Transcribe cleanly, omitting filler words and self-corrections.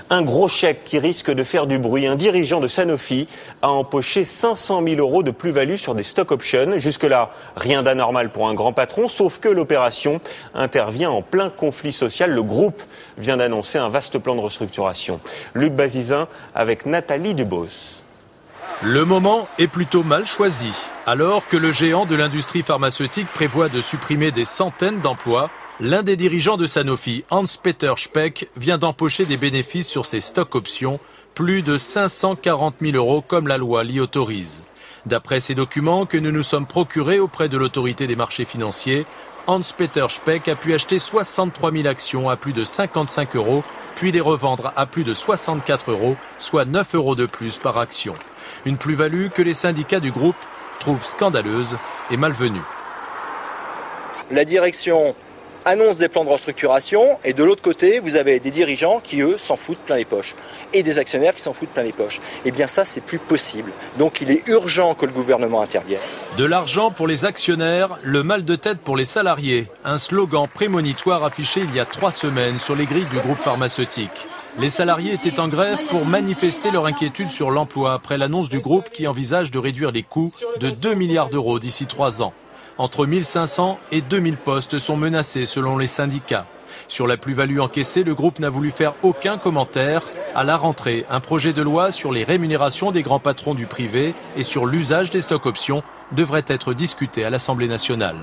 Un gros chèque qui risque de faire du bruit. Un dirigeant de Sanofi a empoché 500 000 € de plus-value sur des stock options. Jusque-là, rien d'anormal pour un grand patron, sauf que l'opération intervient en plein conflit social. Le groupe vient d'annoncer un vaste plan de restructuration. Luc Bazizin avec Nathalie Dubos. Le moment est plutôt mal choisi. Alors que le géant de l'industrie pharmaceutique prévoit de supprimer des centaines d'emplois, l'un des dirigeants de Sanofi, Hans-Peter Speck, vient d'empocher des bénéfices sur ses stocks options, plus de 540 000 € comme la loi l'y autorise. D'après ces documents que nous nous sommes procurés auprès de l'autorité des marchés financiers, Hans-Peter Speck a pu acheter 63 000 actions à plus de 55 €, puis les revendre à plus de 64 €, soit 9 € de plus par action. Une plus-value que les syndicats du groupe trouvent scandaleuse et malvenue. La direction annonce des plans de restructuration et de l'autre côté, vous avez des dirigeants qui, eux, s'en foutent plein les poches et des actionnaires qui s'en foutent plein les poches. Eh bien ça, c'est plus possible. Donc il est urgent que le gouvernement intervienne. De l'argent pour les actionnaires, le mal de tête pour les salariés. Un slogan prémonitoire affiché il y a 3 semaines sur les grilles du groupe pharmaceutique. Les salariés étaient en grève pour manifester leur inquiétude sur l'emploi après l'annonce du groupe qui envisage de réduire les coûts de 2 milliards d'euros d'ici 3 ans. Entre 1500 et 2000 postes sont menacés selon les syndicats. Sur la plus-value encaissée, le groupe n'a voulu faire aucun commentaire. À la rentrée, un projet de loi sur les rémunérations des grands patrons du privé et sur l'usage des stocks options devrait être discuté à l'Assemblée nationale.